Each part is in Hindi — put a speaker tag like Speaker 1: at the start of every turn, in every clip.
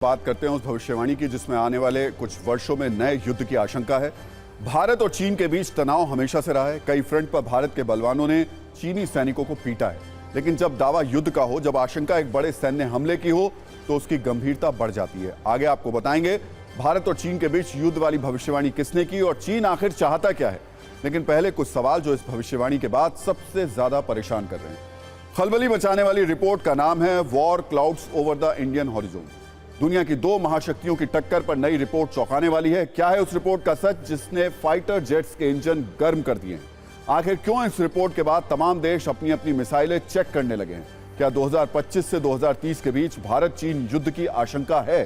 Speaker 1: बात करते हैं उस भविष्यवाणी की जिसमें आने वाले कुछ वर्षों में नए युद्ध की आशंका है। भारत और चीन के बीच तनाव हमेशा से रहा है। कई फ्रंट पर भारत के बलवानों ने चीनी सैनिकों को पीटा है, लेकिन जब दावा युद्ध का हो, जब आशंका एक बड़े सैन्य हमले की हो, तो उसकी गंभीरता बढ़ जाती है। आगे आपको बताएंगे भारत और चीन के बीच युद्ध वाली भविष्यवाणी किसने की और चीन आखिर चाहता क्या है। लेकिन पहले कुछ सवाल जो इस भविष्यवाणी के बाद सबसे ज्यादा परेशान कर रहे हैं। खलबली मचाने वाली रिपोर्ट का नाम है war clouds over the Indian horizon. दुनिया की दो महाशक्तियों की टक्कर पर नई रिपोर्ट चौंकाने वाली है। क्या है उस रिपोर्ट का सच जिसने फाइटर जेट्स के इंजन गर्म कर दिए हैं? आखिर क्यों इस रिपोर्ट के बाद तमाम देश अपनी अपनी मिसाइलें चेक करने लगे हैं? क्या 2025 से 2030 के बीच भारत चीन युद्ध की आशंका है?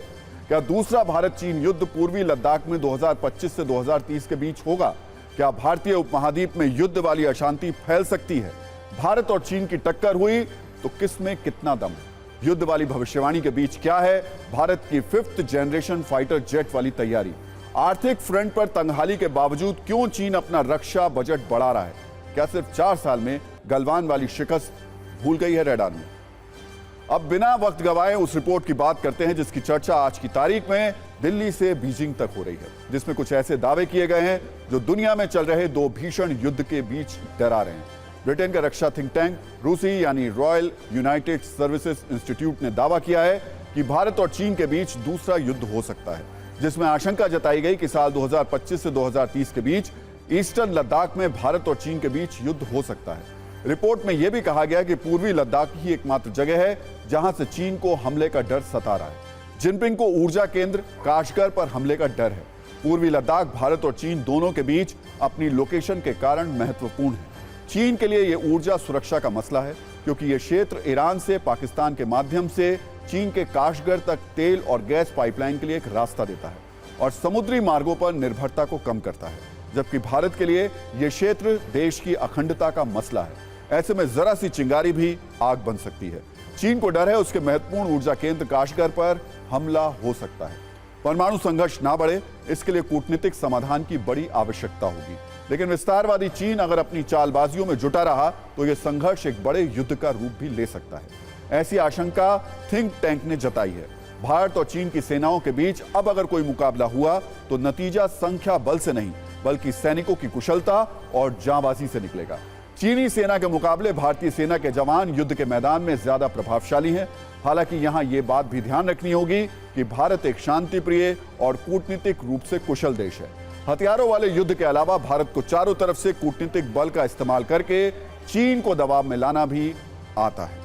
Speaker 1: क्या दूसरा भारत चीन युद्ध पूर्वी लद्दाख में 2025 से 2030 के बीच होगा? क्या भारतीय उपमहाद्वीप में युद्ध वाली अशांति फैल सकती है? भारत और चीन की टक्कर हुई तो किसमें कितना दम है? युद्ध वाली भविष्यवाणी के बीच क्या है भारत की 5th जनरेशन फाइटर जेट वाली तैयारी? आर्थिक फ्रंट पर तंगहाली के बावजूद क्यों चीन अपना रक्षा बजट बढ़ा रहा है? क्या सिर्फ 4 साल में गलवान वाली शिकस्त भूल गई है रेड आर्मी? अब बिना वक्त गवाए उस रिपोर्ट की बात करते हैं जिसकी चर्चा आज की तारीख में दिल्ली से बीजिंग तक हो रही है, जिसमें कुछ ऐसे दावे किए गए हैं जो दुनिया में चल रहे दो भीषण युद्ध के बीच डरा रहे हैं। ब्रिटेन का रक्षा थिंक टैंक रूसी यानी रॉयल यूनाइटेड सर्विसेज इंस्टीट्यूट ने दावा किया है कि भारत और चीन के बीच दूसरा युद्ध हो सकता है, जिसमें आशंका जताई गई कि साल 2025 से 2030 के बीच ईस्टर्न लद्दाख में भारत और चीन के बीच युद्ध हो सकता है। रिपोर्ट में यह भी कहा गया कि पूर्वी लद्दाख ही एकमात्र जगह है जहां से चीन को हमले का डर सता रहा है। जिनपिंग को ऊर्जा केंद्र काशगर पर हमले का डर है। पूर्वी लद्दाख भारत और चीन दोनों के बीच अपनी लोकेशन के कारण महत्वपूर्ण है। चीन के लिए यह ऊर्जा सुरक्षा का मसला है, क्योंकि यह क्षेत्र ईरान से पाकिस्तान के माध्यम से चीन के काशगर तक तेल और गैस पाइपलाइन के लिए एक रास्ता देता है और समुद्री मार्गों पर निर्भरता को कम करता है। जबकि भारत के लिए यह क्षेत्र देश की अखंडता का मसला है। ऐसे में जरा सी चिंगारी भी आग बन सकती है। चीन को डर है उसके महत्वपूर्ण ऊर्जा केंद्र काशगर पर हमला हो सकता है। परमाणु संघर्ष ना बढ़े, इसके लिए कूटनीतिक समाधान की बड़ी आवश्यकता होगी। लेकिन विस्तारवादी चीन अगर अपनी चालबाजियों में जुटा रहा तो यह संघर्ष एक बड़े युद्ध का रूप भी ले सकता है। ऐसी आशंका थिंक टैंक ने जताई है। भारत और चीन की सेनाओं के बीच अब अगर कोई मुकाबला हुआ तो नतीजा संख्या बल से नहीं बल्कि सैनिकों की कुशलता और जांबाजी से निकलेगा। चीनी सेना के मुकाबले भारतीय सेना के जवान युद्ध के मैदान में ज्यादा प्रभावशाली हैं। हालांकि यहां यह बात भी ध्यान रखनी होगी कि भारत एक शांति प्रिय और कूटनीतिक रूप से कुशल देश है। हथियारों वाले युद्ध के अलावा भारत को चारों तरफ से कूटनीतिक बल का इस्तेमाल करके चीन को दबाव में लाना भी आता है।